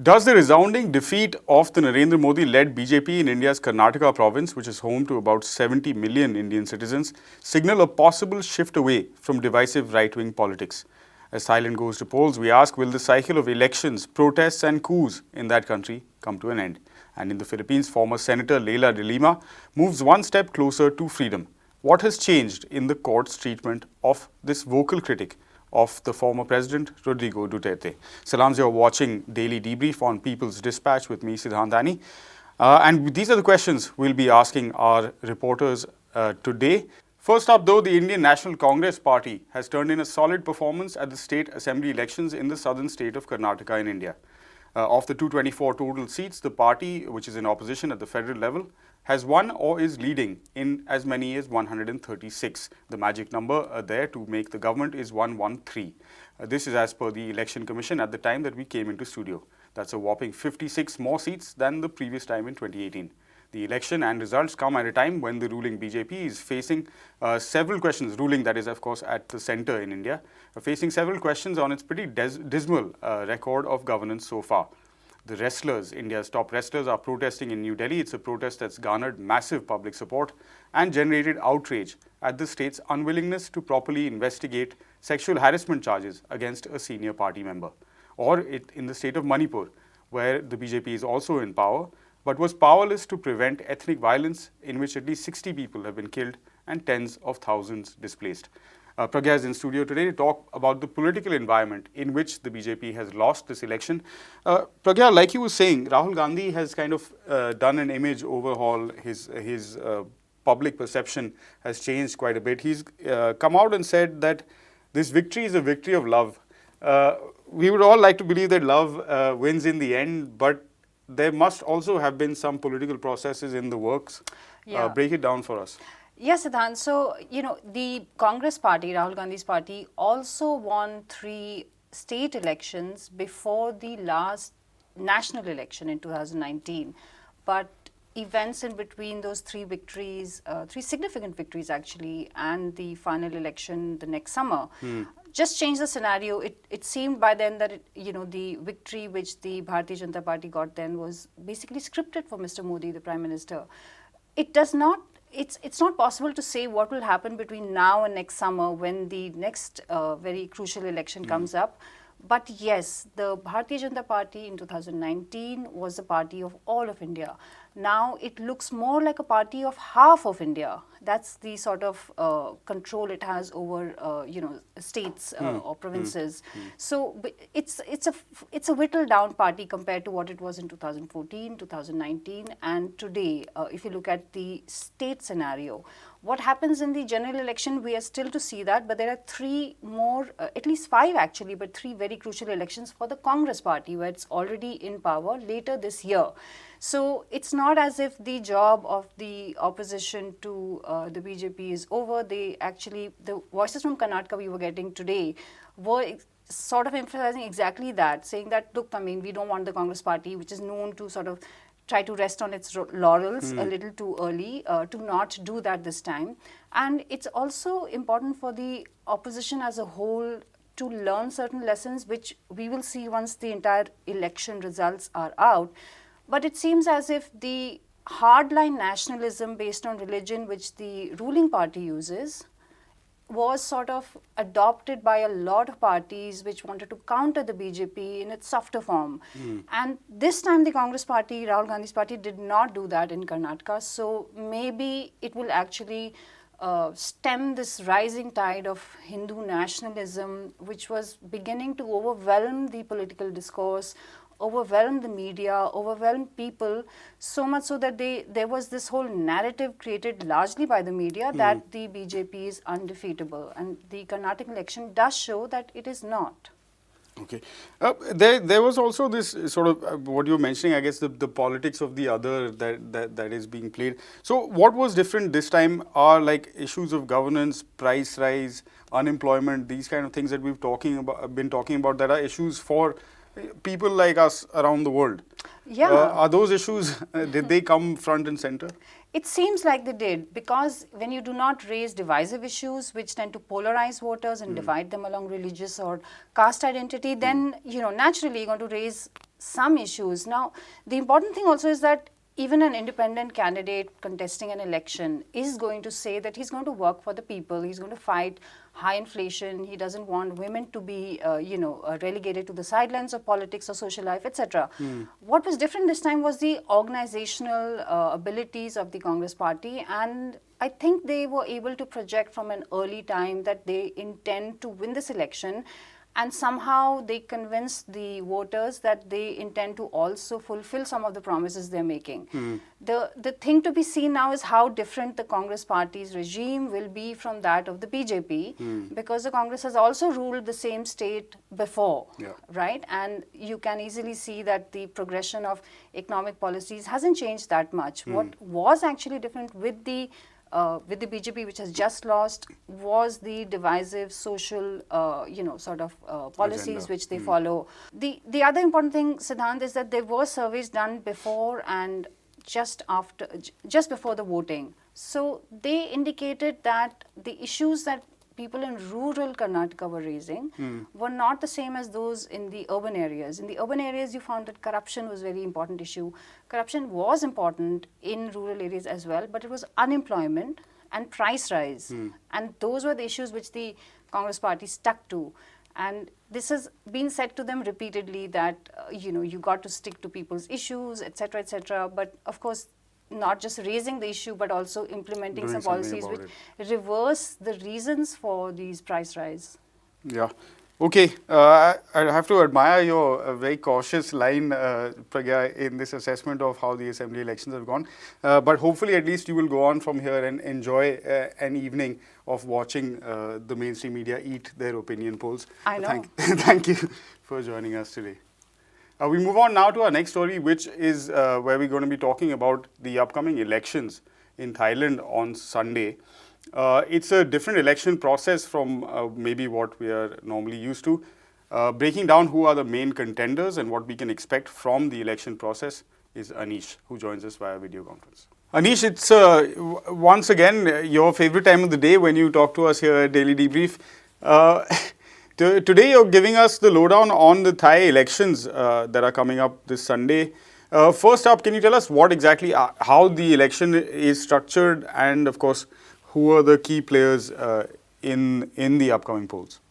Does the resounding defeat of the Narendra Modi-led BJP in India's Karnataka province, which is home to about 70 million Indian citizens, signal a possible shift away from divisive right-wing politics? As Thailand goes to polls, we ask, will the cycle of elections, protests and coups in that country come to an end? And in the Philippines, former Senator Leila de Lima moves one step closer to freedom. What has changed in the court's treatment of this vocal critic of the former president, Rodrigo Duterte? Salams, you're watching Daily Debrief on People's Dispatch with me, Siddhant Ani. And these are the questions we'll be asking our reporters today. First up, though, the Indian National Congress Party has turned in a solid performance at the state assembly elections in the southern state of Karnataka in India. Of the 224 total seats, the party, which is in opposition at the federal level, has won or is leading in as many as 136. The magic number there to make the government is 113. This is as per the Election Commission at the time that we came into studio. That's a whopping 56 more seats than the previous time in 2018. The election and results come at a time when the ruling BJP is facing several questions, ruling that is of course at the center in India, facing several questions on its pretty dismal record of governance so far. The wrestlers, India's top wrestlers, are protesting in New Delhi. It's a protest that's garnered massive public support and generated outrage at the state's unwillingness to properly investigate sexual harassment charges against a senior party member. Or in the state of Manipur, where the BJP is also in power, but was powerless to prevent ethnic violence in which at least 60 people have been killed and tens of thousands displaced. Pragya is in studio today to talk about the political environment in which the BJP has lost this election. Pragya, like you were saying, Rahul Gandhi has kind of done an image overhaul. His public perception has changed quite a bit. He's come out and said that this victory is a victory of love. We would all like to believe that love wins in the end, but there must also have been some political processes in the works. Yeah. Break it down for us. Yes, Siddhant. So, the Congress party, Rahul Gandhi's party, also won 3 state elections before the last national election in 2019. But events in between those 3 victories, 3 significant victories actually, and the final election the next summer, just changed the scenario. It seemed by then that the victory which the Bharatiya Janata Party got then was basically scripted for Mr. Modi, the Prime Minister. It's not possible to say what will happen between now and next summer when the next very crucial election comes up. But yes, the Bharatiya Janata Party in 2019 was the party of all of India. Now it looks more like a party of half of India. That's the sort of control it has over, states or provinces. So it's a whittled down party compared to what it was in 2014, 2019, and today. If you look at the state scenario, what happens in the general election, we are still to see that, but there are 3 more, at least 5 actually, but 3 very crucial elections for the Congress party where it's already in power later this year. So it's not as if the job of the opposition to the BJP is over. The voices from Karnataka we were getting today were sort of emphasizing exactly that, saying that, look, we don't want the Congress party, which is known to sort of try to rest on its laurels a little too early, to not do that this time. And it's also important for the opposition as a whole to learn certain lessons, which we will see once the entire election results are out. But it seems as if the hardline nationalism based on religion, which the ruling party uses, was sort of adopted by a lot of parties which wanted to counter the BJP in its softer form. And this time the Congress party, Rahul Gandhi's party, did not do that in Karnataka. So maybe it will actually stem this rising tide of Hindu nationalism, which was beginning to overwhelm the political discourse, overwhelm the media, overwhelm people, so much so that there was this whole narrative created largely by the media that the BJP is undefeatable. And the Karnataka election does show that it is not. Okay. There was also this sort of what you were mentioning, I guess, the politics of the other that is being played. So what was different this time are like issues of governance, price rise, unemployment, these kind of things that we've been talking about that are issues for people like us around the world. Yeah. Are those issues, did they come front and center? It seems like they did, because when you do not raise divisive issues which tend to polarize voters and divide them along religious or caste identity, then naturally you're going to raise some issues. Now, the important thing also is that even an independent candidate contesting an election is going to say that he's going to work for the people, he's going to fight high inflation, he doesn't want women to be, relegated to the sidelines of politics or social life, etc. What was different this time was the organizational abilities of the Congress party, and I think they were able to project from an early time that they intend to win this election, and somehow they convinced the voters that they intend to also fulfill some of the promises they're making. The thing to be seen now is how different the Congress party's regime will be from that of the BJP, because the Congress has also ruled the same state before, right? And you can easily see that the progression of economic policies hasn't changed that much. What was actually different with the BJP, which has just lost, was the divisive social, policies Agenda. which they follow. The other important thing, Siddhant, is that there were surveys done before and just before the voting. So they indicated that the issues that people in rural Karnataka were raising were not the same as those in the urban areas. In the urban areas, you found that corruption was a very important issue. Corruption was important in rural areas as well, but it was unemployment and price rise. And those were the issues which the Congress party stuck to. And this has been said to them repeatedly that, you got to stick to people's issues, etc., etc. But of course, not just raising the issue, but also implementing Doing some something policies about which reverse the reasons for these price rise. Yeah. Okay. I have to admire your very cautious line, Pragya, in this assessment of how the assembly elections have gone. But hopefully, at least you will go on from here and enjoy an evening of watching the mainstream media eat their opinion polls. I know. Thank you for joining us today. We move on now to our next story, which is where we're going to be talking about the upcoming elections in Thailand on Sunday. It's a different election process from maybe what we are normally used to. Breaking down who are the main contenders and what we can expect from the election process is Anish, who joins us via video conference. Anish, it's once again your favorite time of the day when you talk to us here at Daily Debrief. Today you're giving us the lowdown on the Thai elections that are coming up this Sunday. First up, can you tell us what exactly, how the election is structured, and of course, who are the key players in the upcoming polls?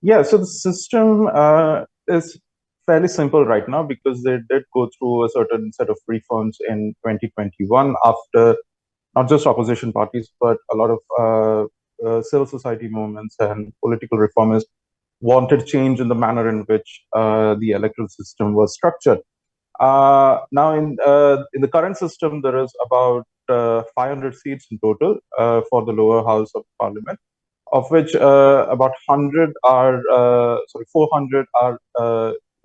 Yeah, so the system is fairly simple right now because they did go through a certain set of reforms in 2021 after not just opposition parties, but a lot of civil society movements and political reformers wanted change in the manner in which the electoral system was structured. Now, in the current system, there is about 500 seats in total for the lower house of parliament, of which about 400 are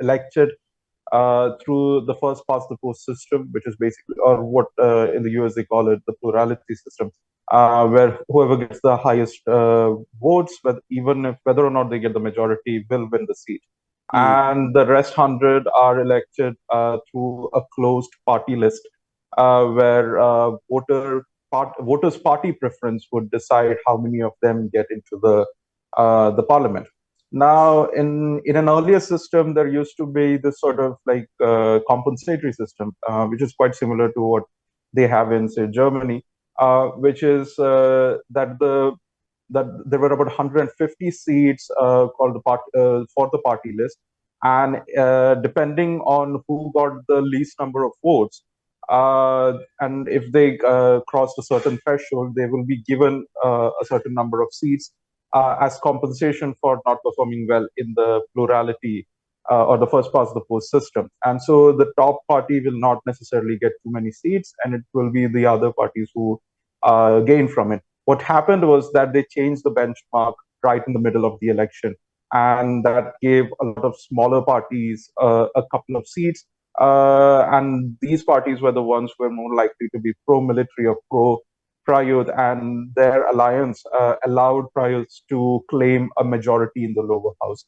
elected through the first past the post system, which is basically, or what in the US they call it the plurality system, where whoever gets the highest votes, whether or not they get the majority, will win the seat. And the rest 100 are elected through a closed party list, where voters' party preference would decide how many of them get into the parliament. Now, in an earlier system, there used to be this sort of like compensatory system, which is quite similar to what they have in, say, Germany, which is that there were about 150 seats called for the party list, and depending on who got the least number of votes, and if they crossed a certain threshold, they will be given a certain number of seats as compensation for not performing well in the plurality or the first past the post system. And so the top party will not necessarily get too many seats, and it will be the other parties who gain from it. What happened was that they changed the benchmark right in the middle of the election, and that gave a lot of smaller parties a couple of seats. And these parties were the ones who were more likely to be pro-military or pro-Prayut, and their alliance allowed Prayut to claim a majority in the lower house,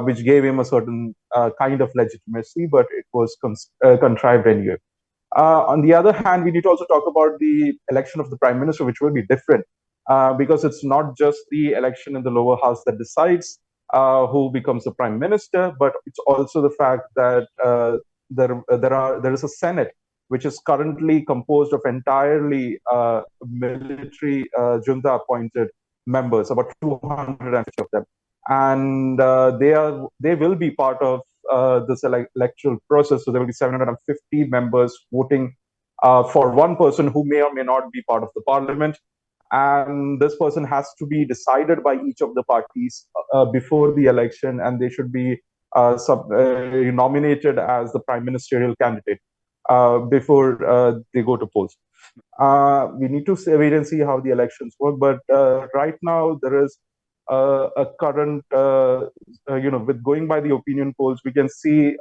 which gave him a certain kind of legitimacy, but it was contrived anyway. On the other hand, we need to also talk about the election of the prime minister, which will be different because it's not just the election in the lower house that decides who becomes the prime minister, but it's also the fact that there is a Senate which is currently composed of entirely military junta appointed members, about 250 of them, and they will be part of this electoral process. So there will be 750 members voting for one person who may or may not be part of the parliament, and this person has to be decided by each of the parties before the election, and they should be nominated as the prime ministerial candidate before they go to polls. We need to wait and see how the elections work, but right now there is a current, with going by the opinion polls, we can see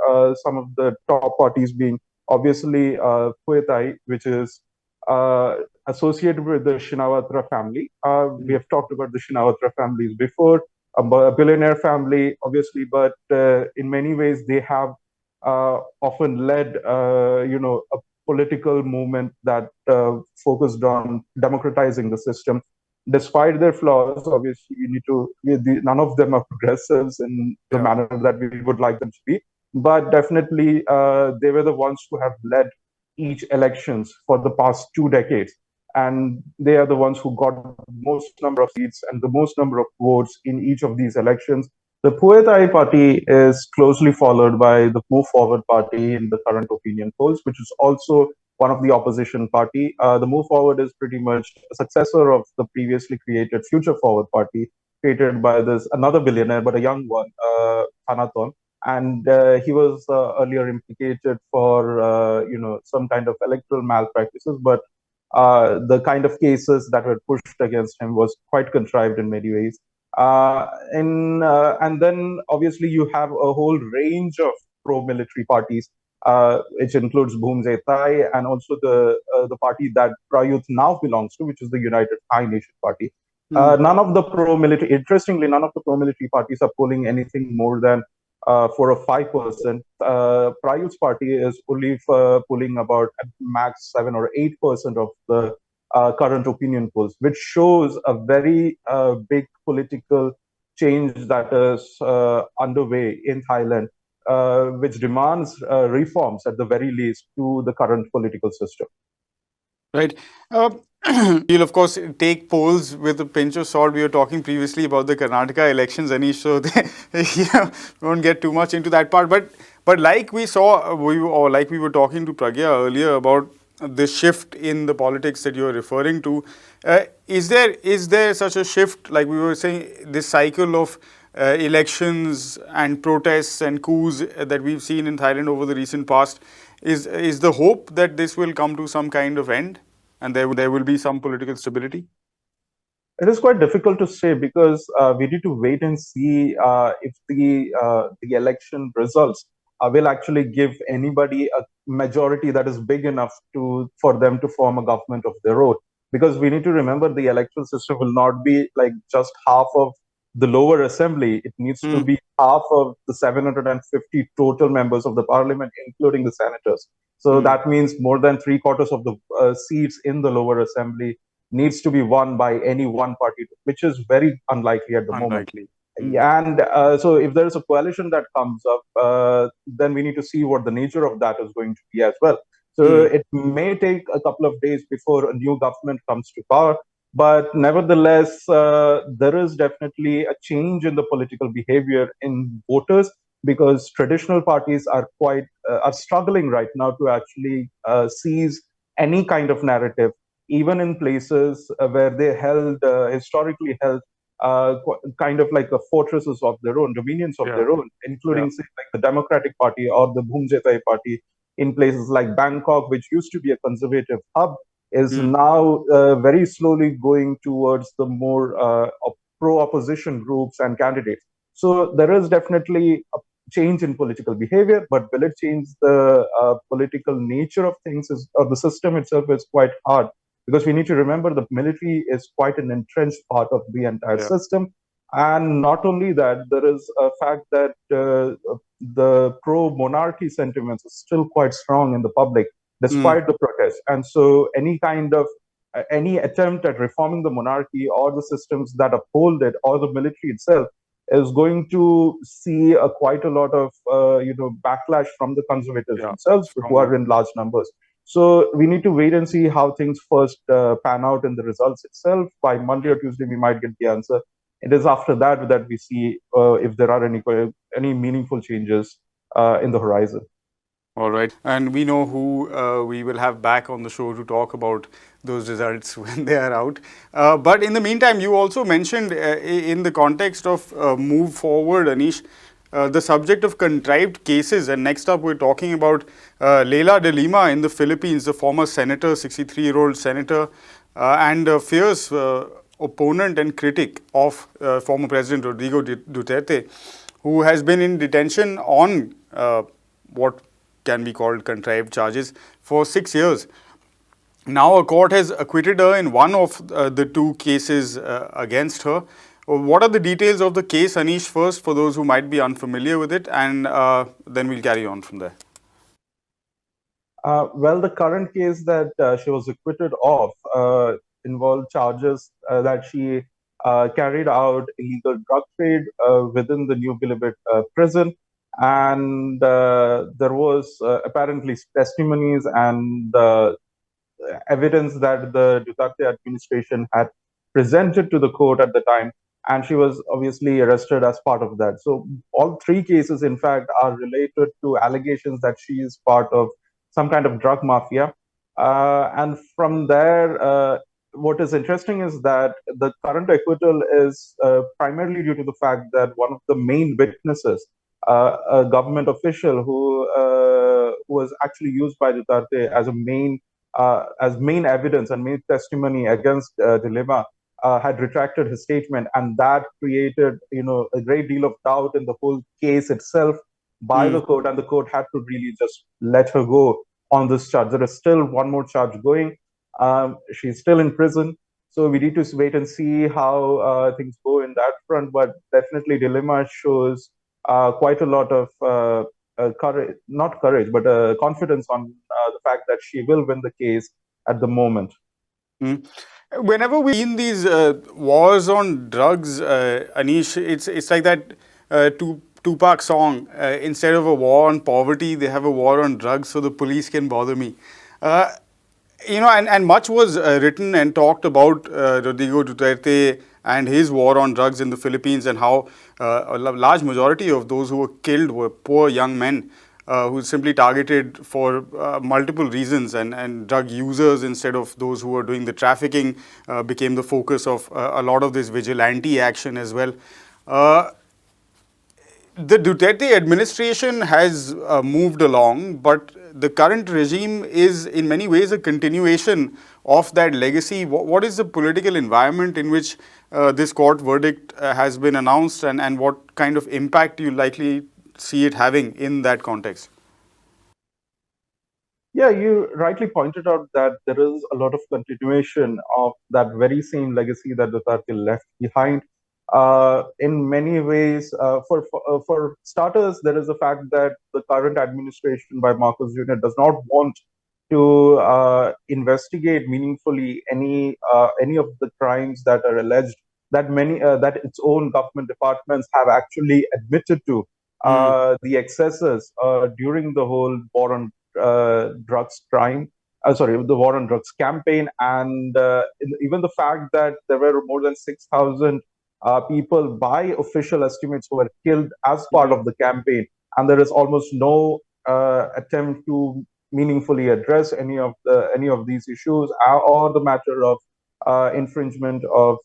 some of the top parties being obviously Pheu Thai, which is associated with the Shinawatra family. We have talked about the Shinawatra families before, a billionaire family, obviously, but in many ways they have often led, a political movement that focused on democratizing the system. Despite their flaws, obviously, none of them are progressives in the manner that we would like them to be. But definitely, they were the ones who have led each elections for the past 2 decades. And they are the ones who got the most number of seats and the most number of votes in each of these elections. The Pheu Thai party is closely followed by the Move Forward party in the current opinion polls, which is also one of the opposition party. The Move Forward is pretty much a successor of the previously created Future Forward party, created by this another billionaire, but a young one, Thanaton. And he was earlier implicated for some kind of electoral malpractices, but the kind of cases that were pushed against him was quite contrived in many ways. And then obviously you have a whole range of pro-military parties, which includes Bhum Thai and also the party that Prayuth now belongs to, which is the United Thai Nation Party. None of the pro-military, interestingly, none of the pro-military parties are polling anything more than 4 or 5%. Prayuth's party is only polling about at max 7 or 8% of the current opinion polls, which shows a very big political change that is underway in Thailand, which demands reforms at the very least to the current political system. Right. You'll of course take polls with a pinch of salt. We were talking previously about the Karnataka elections, Anish, so we won't get too much into that part. But like we saw, like we were talking to Pragya earlier about the shift in the politics that you're referring to. Is there such a shift, like we were saying, this cycle of elections and protests and coups that we've seen in Thailand over the recent past? Is the hope that this will come to some kind of end and there will be some political stability? It is quite difficult to say because we need to wait and see if the election results will actually give anybody a majority that is big enough for them to form a government of their own. Because we need to remember the electoral system will not be like just half of the lower assembly. It needs to be half of the 750 total members of the parliament, including the senators. So that means more than 3/4 of the seats in the lower assembly needs to be won by any one party, which is very unlikely at the moment. And so if there is a coalition that comes up, then we need to see what the nature of that is going to be as well. So it may take a couple of days before a new government comes to power. But nevertheless, there is definitely a change in the political behavior in voters because traditional parties are are struggling right now to actually seize any kind of narrative, even in places where they historically held kind of like a fortresses of their own, dominions of their own, including say, like the Democratic Party or the Bhum Thai Party in places like Bangkok, which used to be a conservative hub, is now very slowly going towards the more pro-opposition groups and candidates. So there is definitely a change in political behavior, but will it change the political nature of things or the system itself is quite hard because we need to remember the military is quite an entrenched part of the entire system. And not only that, there is a fact that the pro-monarchy sentiments are still quite strong in the public, despite the protests. And so any attempt at reforming the monarchy or the systems that uphold it or the military itself is going to see quite a lot of backlash from the conservatives Yeah, themselves, who strongly. are in large numbers. So we need to wait and see how things first pan out in the results itself. By Monday or Tuesday, we might get the answer. It is after that that we see if there are any meaningful changes in the horizon. All right. And we know who we will have back on the show to talk about those results when they are out. But in the meantime, you also mentioned in the context of move forward, Anish, the subject of contrived cases. And next up, we're talking about Leila de Lima in the Philippines, the former senator, 63-year-old senator, and a fierce opponent and critic of former President Rodrigo Duterte, who has been in detention on what can be called contrived charges for 6 years. Now, a court has acquitted her in one of the two cases against her. What are the details of the case, Anish, first, for those who might be unfamiliar with it, and then we'll carry on from there. Well, the current case that she was acquitted of involved charges that she carried out illegal drug trade within the New Bilibid prison. And there was apparently testimonies and evidence that the Duterte administration had presented to the court at the time, and she was obviously arrested as part of that. So all three cases, in fact, are related to allegations that she is part of some kind of drug mafia. And from there, what is interesting is that the current acquittal is primarily due to the fact that one of the main witnesses, a government official who was actually used by Duterte as main evidence and main testimony against De Lima, had retracted his statement, and that created, a great deal of doubt in the whole case itself by the court, and the court had to really just let her go on this charge. There is still one more charge going. She's still in prison, so we need to wait and see how things go in that front. But definitely, De Lima shows quite a lot of courage, not courage, but confidence on the fact that she will win the case at the moment. Whenever we've seen these wars on drugs, Anish, it's like that Tupac song. Instead of a war on poverty, they have a war on drugs, so the police can bother me. And much was written and talked about Rodrigo Duterte and his war on drugs in the Philippines, and how a large majority of those who were killed were poor young men who simply targeted for multiple reasons, and drug users instead of those who were doing the trafficking became the focus of a lot of this vigilante action as well. The Duterte administration has moved along, but the current regime is in many ways a continuation of that legacy. What is the political environment in which this court verdict has been announced, and what kind of impact do you likely see it having in that context? Yeah, you rightly pointed out that there is a lot of continuation of that very same legacy that Duterte left behind. In many ways, for starters, there is the fact that the current administration by Marcos Jr. does not want to investigate meaningfully any of the crimes that are alleged that its own government departments have actually admitted to the excesses during the whole war on drugs crime. The war on drugs campaign, and even the fact that there were more than 6,000 people by official estimates who were killed as part of the campaign, and there is almost no attempt to meaningfully address any of these issues, or the matter of infringement of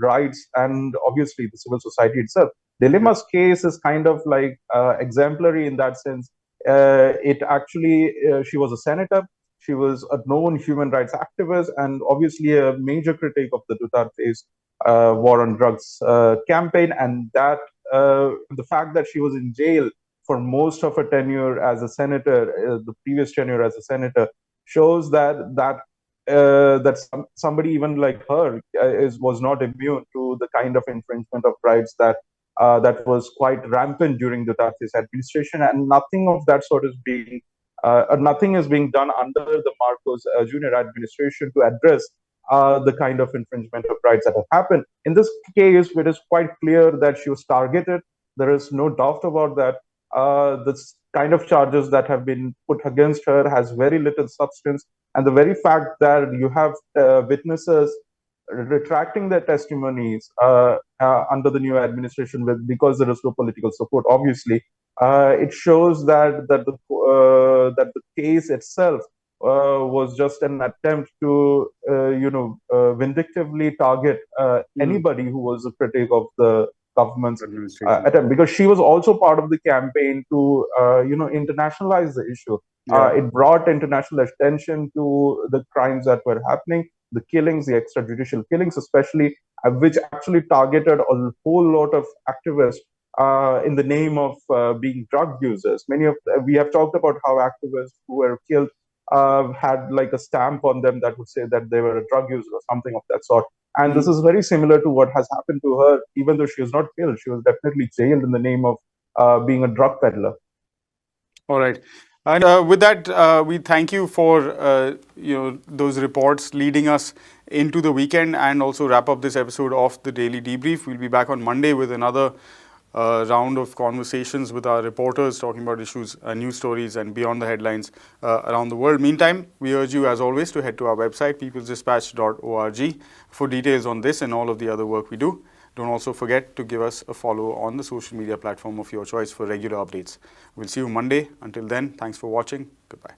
rights, and obviously the civil society itself. Dilemma's case is kind of like exemplary in that sense. She was a senator. She was a known human rights activist, and obviously a major critic of the Duterte's war on drugs campaign. And that the fact that she was in jail for most of her tenure as a senator, the previous tenure as a senator, shows that somebody even like her was not immune to the kind of infringement of rights that was quite rampant during Duterte's administration, and nothing of that sort is nothing is being done under the Marcos Jr. administration to address the kind of infringement of rights that have happened. In this case, it is quite clear that she was targeted. There is no doubt about that. The kind of charges that have been put against her has very little substance. And the very fact that you have witnesses retracting their testimonies under the new administration because there is no political support, obviously, it shows that the case itself was just an attempt to, vindictively target anybody who was a critic of the government's attempt, because she was also part of the campaign to, internationalize the issue. It brought international attention to the crimes that were happening, the killings, the extrajudicial killings, especially, which actually targeted a whole lot of activists in the name of being drug users. We have talked about how activists who were killed had like a stamp on them that would say that they were a drug user or something of that sort. And this is very similar to what has happened to her. Even though she was not killed, she was definitely jailed in the name of being a drug peddler. All right. And with that, we thank you for those reports leading us into the weekend, and also wrap up this episode of the Daily Debrief. We'll be back on Monday with another round of conversations with our reporters talking about issues, news stories, and beyond the headlines around the world. Meantime, we urge you, as always, to head to our website, peoplesdispatch.org, for details on this and all of the other work we do. Don't also forget to give us a follow on the social media platform of your choice for regular updates. We'll see you Monday. Until then, thanks for watching. Goodbye.